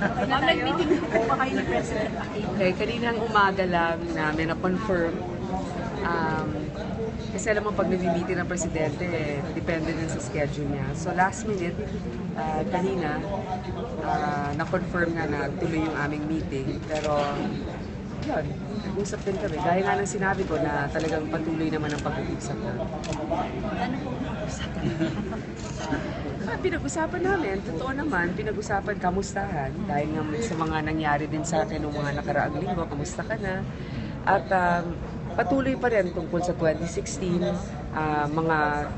Nag-meeting po ba kayo ni President Aquino? Okay, kaninang umaga lang namin na-confirm. Kasi alam mo, pag nag-meeting ng Presidente, depende din sa schedule niya. So last minute, kanina, na-confirm nga na tuloy yung aming meeting. Pero, yun, nag-usap din kami. Dahil nga nang sinabi ko na talagang patuloy naman ang pag-uusap na. Ano po usapan? Pinag-usapan namin, totoo naman, pinag-usapan kamustahan. Dahil nga sa mga nangyari din sa akin noong mga nakaraang linggo, kamusta ka na? At patuloy pa rin tungkol sa 2016, mga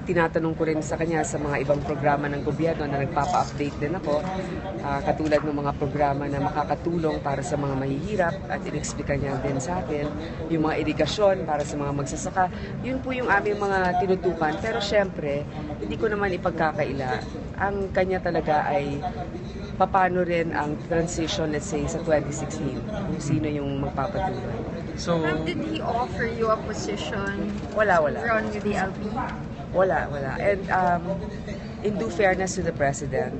tinatanong ko rin sa kanya sa mga ibang programa ng gobyerno na nagpapa-update din ako, katulad ng mga programa na makakatulong para sa mga mahihirap at in-explica niya din sa akin, yung mga irigasyon para sa mga magsasaka. Yun po yung aming mga tinutukan, pero syempre, hindi ko naman ipagkakaila. Ang kanya talaga ay paano rin ang transition, let's say, sa 2016, kung sino yung magpapatuloy. So, Did he offer you a position Wala. run with the LP? Wala. And in due fairness to the President,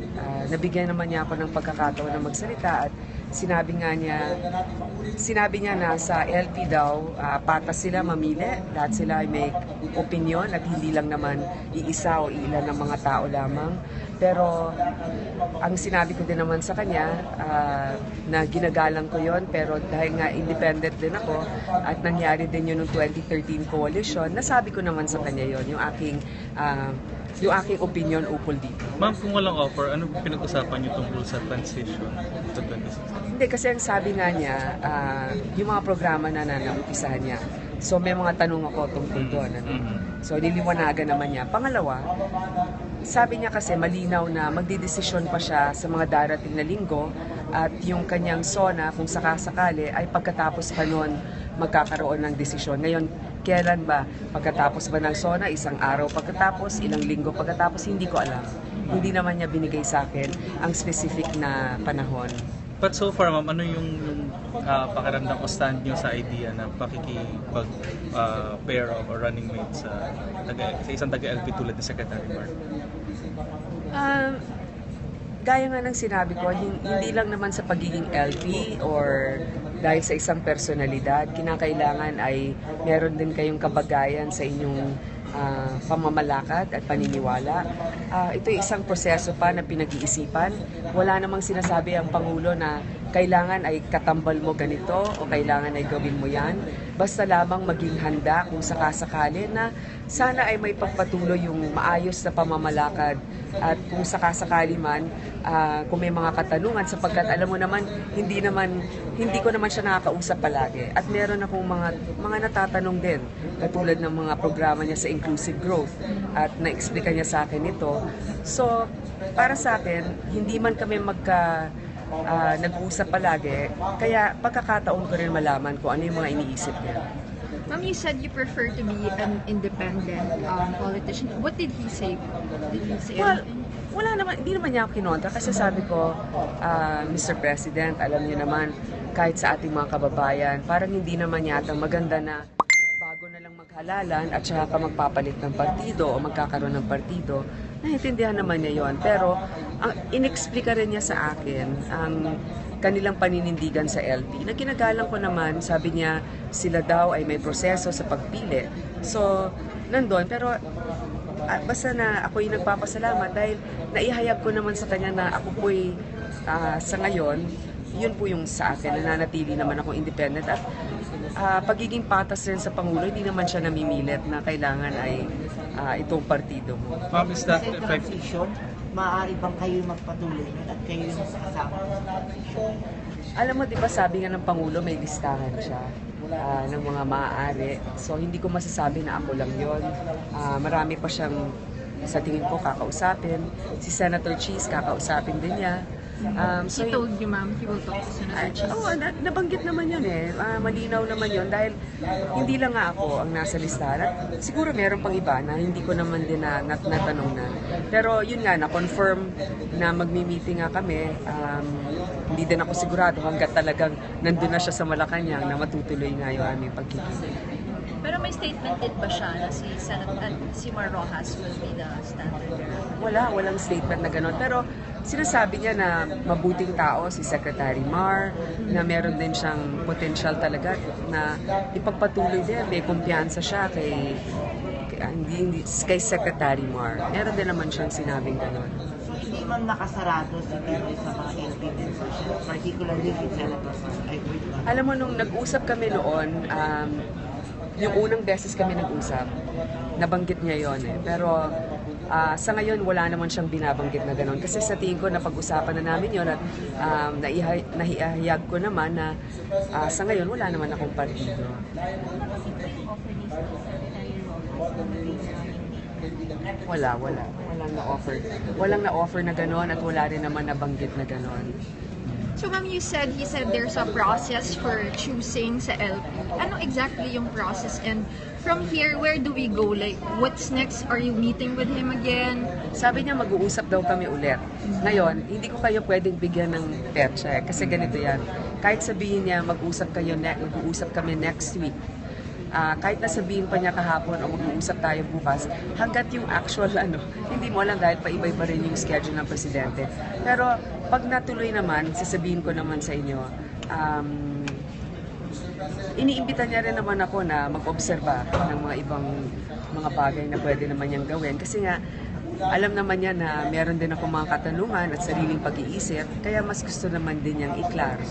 nabigyan naman niya ako ng pagkakataon na magsalita at sinabi niya na sa LP daw, patas sila mamili, lahat sila ay may opinion at hindi lang naman iisa o ilan ng mga tao lamang. Pero ang sinabi ko din naman sa kanya na ginagalang ko yon, pero dahil nga independent din ako at nangyari din yun noong 2013 coalition, nasabi ko naman sa kanya yon yung aking opinion ukol dito. ma'am, kung walang offer, ano pinag-usapan niyo tungkol sa transition sa 2016? Hindi, kasi ang sabi nga niya, yung mga programa na naumpisahan niya. So may mga tanong ako tungkol doon. So niliwanagan naman niya. Pangalawa, sabi niya kasi malinaw na magdidesisyon pa siya sa mga darating na linggo at yung kanyang SONA kung sakasakali ay pagkatapos pa noon magkakaroon ng desisyon. Ngayon, kailan ba? Pagkatapos ba ng SONA? Isang araw pagkatapos? Ilang linggo pagkatapos? Hindi ko alam. Hindi naman niya binigay sa akin ang specific na panahon. But so far, ma'am, ano yung pakiramdam o stand niyo sa idea na pair of or running mate sa isang taga-LP tulad ni Secretary Mark? Gaya nga ng sinabi ko, hindi lang naman sa pagiging LP or dahil sa isang personalidad, kinakailangan ay meron din kayong kabagayan sa inyong pamamalakad at paniniwala. Ito ay isang proseso pa na pinag-iisipan. Wala namang sinasabi ang Pangulo na kailangan ay katambal mo ganito o kailangan ay gawin mo yan. Basta lamang maging handa kung sakasakali na sana ay may pagpatuloy yung maayos na pamamalakad at kung sakasakali man, kung may mga katanungan sapagkat alam mo naman, hindi ko naman siya nakakausap palagi. At meron akong mga natatanong din, katulad ng mga programa niya sa inclusive growth at na-explica niya sa akin ito. So, para sa akin, hindi man kami nag-uusap palagi, kaya pagkakataon ko rin malaman kung ano yung mga iniisip niya. Ma'am, you said you prefer to be an independent politician. What did he say? Did he say Well, anything? wala naman, hindi naman niya ako kinontra kasi sabi ko, Mr. President, alam niyo naman, kahit sa ating mga kababayan, parang hindi naman yata maganda na bago na lang maghalalan at saka ka magpapalit ng partido o magkakaroon ng partido. Naiintindihan naman niya yon. Pero ang inexplika rin niya sa akin ang kanilang paninindigan sa LP. Na ginagalang ko naman, sabi niya, sila daw ay may proseso sa pagpili. So, nandun. Pero basta na ako yung nagpapasalamat dahil naihayag ko naman sa kanya na ako po'y sa ngayon, yun po yung sa akin, nananatili naman akong independent at pagiging patas rin sa Pangulo, hindi naman siya namimilit na kailangan ay itong partido mo. Ma'am, is that Sa effect? transition, maaari bang kayo magpatuloy at kayo yung kasama sa transition? Alam mo, di ba sabi nga ng Pangulo, may listahan siya ng mga maaari. So, hindi ko masasabi na ako lang yon. Marami pa siyang, sa tingin ko, kakausapin. Si Senator Cheese, kakausapin din niya. He told you, ma'am, he will talk to Senator Cheese. Oo, nabanggit naman yun eh. Malinaw naman yun dahil hindi lang nga ako ang nasa listahan. At siguro meron pang iba na hindi ko naman din natanong na. Pero yun nga, na-confirm na magmi-meeting nga kami. Hindi din ako sigurado hanggat talagang nandun na siya sa Malacanang na matutuloy nga yung aming pagkikita. Pero may statement din ba siya na si Mar Rojas will be the standard bearer? Walang statement na gano'n. Pero sinasabi niya na mabuting tao si Secretary Mar, na meron din siyang potential talaga na ipagpatuloy din. May kumpiyansa siya kay Secretary Mar. Meron din naman siyang sinabing gano'n. So hindi man nakasarado si Tinoy sa mga LP decisions, particularly kay Senator Edwin. Alam mo, nung nag-usap kami noon, yung unang beses kami nag-usap, nabanggit niya yon eh. Pero sa ngayon, wala naman siyang binabanggit na gano'n. Kasi sa tingin ko, napag-usapan na namin yon at nahihayag ko naman na sa ngayon, wala naman akong partido. Wala. Walang na-offer. Walang na-offer na gano'n at wala rin naman nabanggit na gano'n. So ma'am, he said there's a process for choosing sa LP. Ano exactly yung process? And from here, where do we go? Like, what's next? Are you meeting with him again? Sabi niya mag-uusap daw kami ulit. Ngayon, hindi ko kayo pwedeng bigyan ng petsa eh, kasi ganito yan. Kahit sabihin niya mag-uusap kami next week. Kahit na sabihin pa niya kahapon o mag-uusap tayo bukas, hanggat yung actual hindi mo alam dahil paiba-iba rin yung schedule ng presidente. Pero pag natuloy naman, sasabihin ko naman sa inyo, iniimbita niya rin naman ako na mag-obserba ng mga ibang mga bagay na pwede naman niyang gawin. Kasi nga, alam naman niya na meron din ako mga katanungan at sariling pag-iisip, kaya mas gusto naman din niyang i-klaro.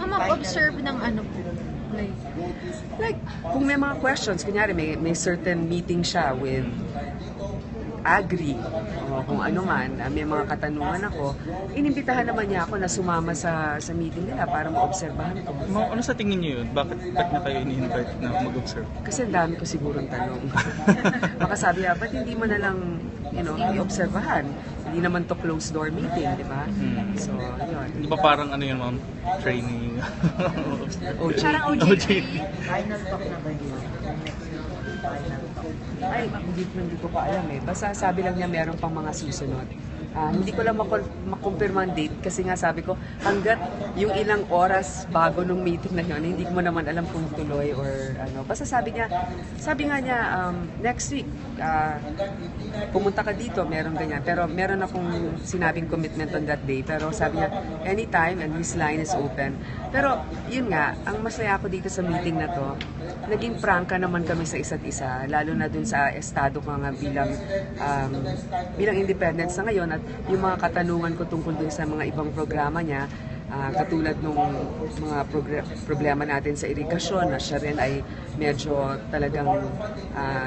Mag-observe ng ano po? Like, kung may mga questions, kunyari may certain meeting siya with Agri o kung ano man, may mga katanungan ako, inimbitahan naman niya ako na sumama sa meeting nila para maobserbahan ko. Ano sa tingin niyo yun? Bakit niya kayo ini-invite na mag-observe? Kasi ang dami ko sigurong tanong. Baka sabi niya, ba't hindi mo na lang, i-obserbahan? Hindi naman to closed door meeting, di ba? So, yun. Di ba parang yun, ma'am? Training? Parang OJT. Final talk na ba yun? Next week, final talk. Ay, hindi ko pa alam eh. Basta sabi lang niya meron pang mga susunod. Hindi ko lang makumpirma ang date kasi nga sabi ko, hanggat yung ilang oras bago nung meeting na yun, hindi ko mo naman alam kung tuloy or ano. Basta sabi nga niya, next week, pumunta ka dito, meron ganyan. Pero meron akong sinabing commitment on that day. Pero sabi niya, anytime and his line is open. Pero yun nga, ang masaya ako dito sa meeting na to, naging prangka naman kami sa isa't isa, lalo na dun sa estado ko nga bilang independent sa ngayon at yung mga katanungan ko tungkol dun sa mga ibang programa niya, katulad nung mga problema natin sa irigasyon na siya rin ay medyo talagang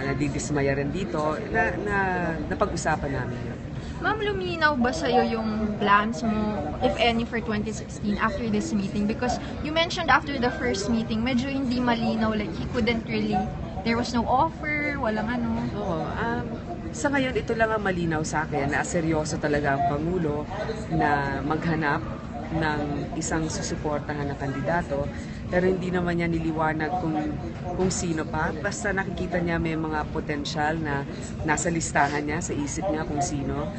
nadidismaya rin dito, na napag-usapan namin yun. Ma'am, luminaw ba sa'yo yung plans mo, if any, for 2016 after this meeting? Because you mentioned after the first meeting, medyo hindi malinaw, like he couldn't really, there was no offer, walang ano. Oo, sa ngayon, ito lang ang malinaw sa akin na seryoso talaga ang Pangulo na maghanap ng isang susuportahan na kandidato, pero hindi naman niya niliwanag kung sino pa. Basta nakikita niya may mga potensyal na nasa listahan niya, sa isip niya kung sino.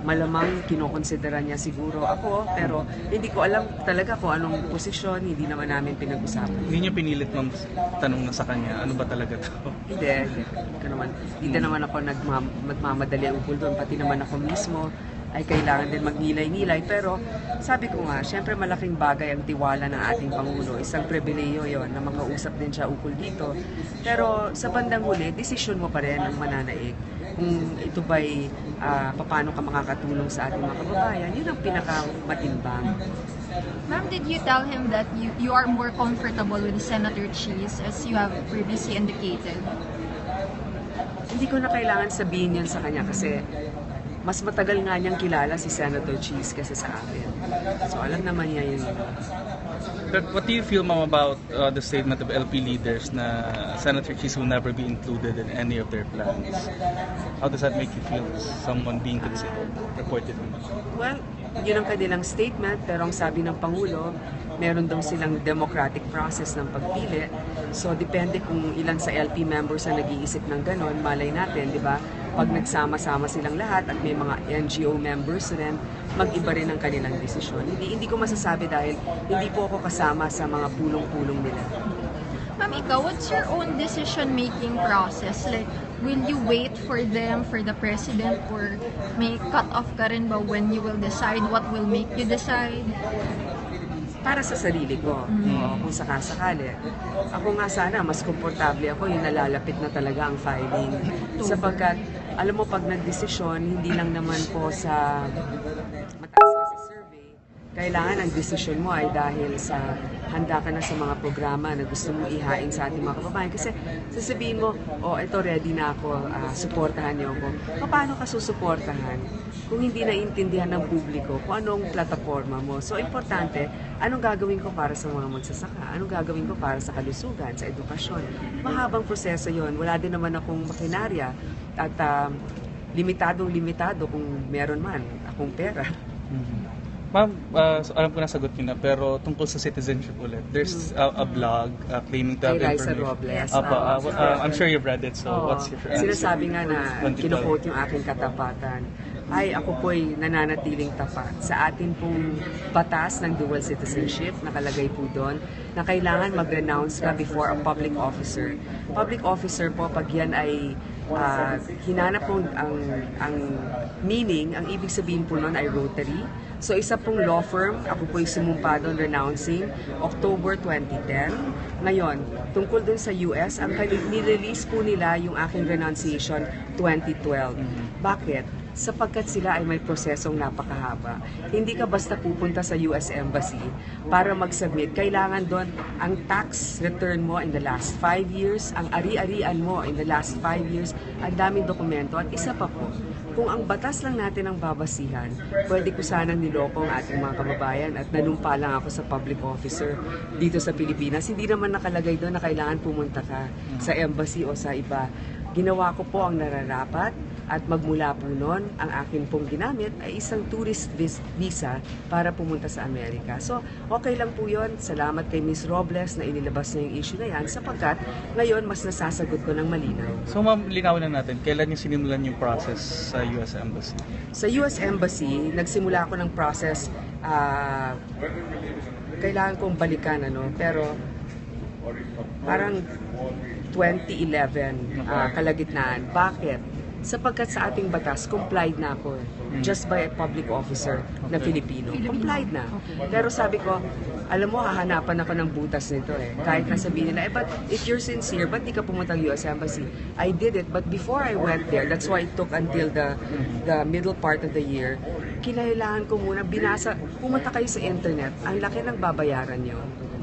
Malamang kinokonsidera niya siguro ako, pero hindi ko alam talaga kung anong posisyon, hindi naman namin pinag-usapan. Hindi niya pinilit, ma'am, tanong na sa kanya, ano ba talaga to? Hindi naman ako nagmamadali ukol doon, pati naman ako mismo ay kailangan din magnilay-nilay. Pero sabi ko nga, syempre malaking bagay ang tiwala ng ating Pangulo. Isang pribileyo yon na makausap din siya ukol dito. Pero sa bandang huli, desisyon mo pa rin ang mananaig. Kung ito ba'y paano ka makakatulong sa ating mga kababayan, yun ang pinakamatimbang. Ma'am, did you tell him that you are more comfortable with Senator Cheese as you have previously indicated? Hindi ko na kailangan sabihin yun sa kanya kasi mas matagal nga niyang kilala si Senator Cheese kasi sa akin. So alam naman niya yun. But what do you feel, ma'am, about the statement of LP leaders na Senator Cheese will never be included in any of their plans? How does that make you feel as someone being considered, reportedly? Well, yun ang kanilang statement, pero ang sabi ng Pangulo, meron daw silang democratic process ng pagpili. So, depende kung ilan sa LP members ang nag-iisip ng ganon, malay natin, di ba? Pag nagsama-sama silang lahat at may mga NGO members rin, mag-iba rin ang kanilang desisyon. Hindi ko masasabi dahil hindi po ako kasama sa mga pulong-pulong nila. Ma'am, ikaw, what's your own decision-making process? Like, will you wait for them, for the president, or may cut-off ka rin ba when you will decide? What will make you decide? Para sa sarili ko, kung sakasakali. Ako nga sana, mas komportable ako yung nalalapit na talaga ang filing. Sapagkat, alam mo, pag nagdesisyon, hindi lang naman po sa mataas na sa survey, kailangan ang desisyon mo ay dahil sa handa ka na sa mga programa na gusto mong ihain sa ating mga kababayan. Kasi sasabihin mo, ito ready na ako, suportahan niyo ako. Paano ka susuportahan kung hindi naiintindihan ng publiko kung anong plataforma mo? So, importante, anong gagawin ko para sa mga magsasaka? Anong gagawin ko para sa kalusugan, sa edukasyon? Mahabang proseso yon. Wala din naman akong makinarya at limitado kung meron man akong pera. Ma'am, so alam ko na sagot niyo na, pero tungkol sa citizenship ulit, there's a blog claiming to have Kay Raisa information. Robles. I'm sure you've read it, so what's your answer? Sinasabi nga na 2012. kinuquote yung aking katapatan. Ay, ako po'y nananatiling tapat sa atin pong batas ng dual citizenship, nakalagay po doon, na kailangan mag-renounce ka before a public officer. Public officer po, pag yan ay hinanap po ang meaning, ang ibig sabihin po noon ay Rotary. So isa pong law firm, ako po'y sumumpa doon renouncing October 2010. Ngayon, tungkol doon sa US, ang nirelease po nila yung aking renunciation 2012. Bakit? Sapagkat sila ay may prosesong napakahaba. Hindi ka basta pupunta sa US Embassy para mag-submit. Kailangan doon ang tax return mo in the last 5 years, ang ari-arian mo in the last 5 years, ang daming dokumento. At isa pa po, kung ang batas lang natin ang babasihan, pwede ko sanang niloko ang ating mga kababayan at nanumpa lang ako sa public officer dito sa Pilipinas. Hindi naman nakalagay doon na kailangan pumunta ka sa embassy o sa iba. Ginawa ko po ang nararapat at magmula po noon, ang akin pong ginamit ay isang tourist visa para pumunta sa Amerika. So, okay lang po yun. Salamat kay Ms. Robles na inilabas na yung issue na yan sapagkat ngayon mas nasasagot ko ng malinaw. So ma'am, linawin na natin, kailan yung sinimulan yung process sa US Embassy? Sa US Embassy, nagsimula ako ng process, kailangan kong balikan, pero parang 2011 kalagitnaan. Bakit? Sapagkat sa ating batas, complied na ako just by a public officer na Filipino. Complied na. Pero sabi ko, alam mo, hahanapan ako ng butas nito Kahit nasabihin nila, but if you're sincere, ba't di ka pumunta ng US Embassy? I did it, but before I went there, that's why it took until the middle part of the year, kinailangan ko muna, pumunta kayo sa internet, ang laki ng babayaran nyo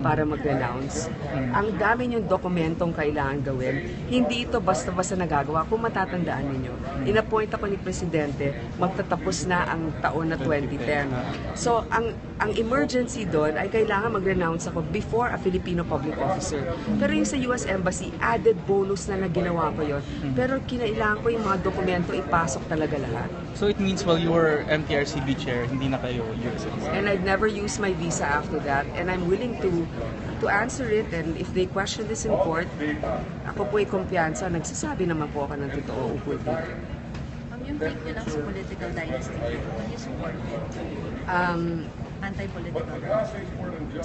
para mag-renounce. Ang dami niyong dokumentong kailangan gawin. Hindi ito basta-basta nagagawa. Kung matatandaan ninyo, in-appoint ako ni Presidente, magtatapos na ang taon na 2010. So, ang emergency doon ay kailangan mag-renounce ako before a Filipino public officer. Pero yung sa US Embassy, added bonus na ginawa ko yon. Pero kinailangan ko yung mga dokumento ipasok talaga lahat. So it means while you were MTRCB chair, hindi na kayo US Embassy? And I've never used my visa after that. And I'm willing to answer it. And if they question this in court, ako po ay kumpiyansa. Nagsasabi naman po ako ng totoo ukol dito. Yung take nyo lang sa political dynasty, will you support it? Anti-political dynasty?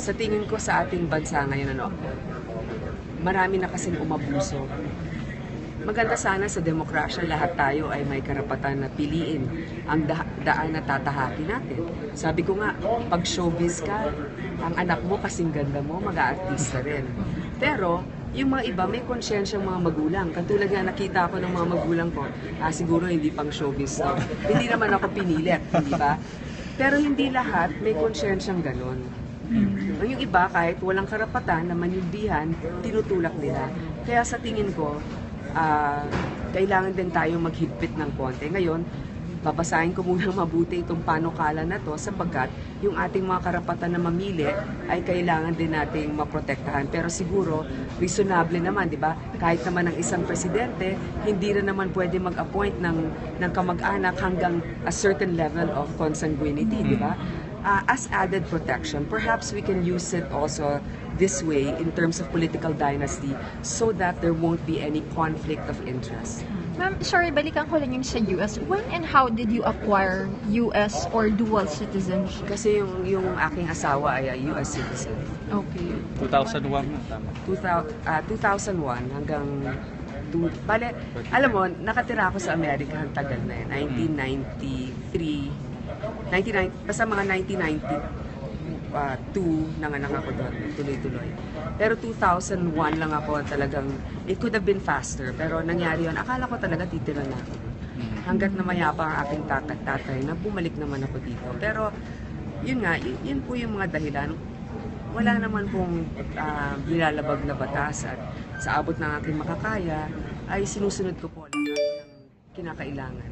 Sa tingin ko sa ating bansa ngayon, marami na kasing umabuso. Maganda sana sa demokrasya, lahat tayo ay may karapatan na piliin ang daan na tatahakin natin. Sabi ko nga, pag showbiz ka, ang anak mo kasing ganda mo, mag-aartista rin. Pero, yung mga iba, may konsyensyang mga magulang. Katulad nga nakita ko ng mga magulang ko, siguro hindi pang showbiz to. Hindi naman ako pinilit, hindi ba? Pero hindi lahat may konsyensyang ganon. Yung iba, kahit walang karapatan na manilbihan, tinutulak nila. Kaya sa tingin ko, kailangan din tayo maghigpit ng konti. Ngayon, babasahin ko muna mabuti itong panukala na to sapagkat yung ating mga karapatan na mamili ay kailangan din nating maprotektahan. Pero siguro, reasonable naman, di ba? Kahit naman ang isang presidente, hindi rin naman pwede mag-appoint ng kamag-anak hanggang a certain level of consanguinity, di ba? As added protection, perhaps we can use it also this way in terms of political dynasty so that there won't be any conflict of interest. Ma'am, sorry, balikan ko lang yung sa US. When and how did you acquire US or dual citizenship? Kasi yung aking asawa ay US citizen. Okay. 2001 na, tama. 2001 hanggang Bale, alam mo, nakatira ako sa Amerika ang tagal na yun. 1993, basta mga 1992 nanganak ako doon, tuloy-tuloy. Pero 2001 lang ako talagang, it could have been faster, pero nangyari yun. Akala ko talaga titira na ako. Hanggat na mayapa ang aking tatay na bumalik naman ako dito. Pero, yun nga, yun po yung mga dahilan. Wala naman pong nilalabag na batas at sa abot ng aking makakaya ay sinusunod ko po lahat ng kinakailangan.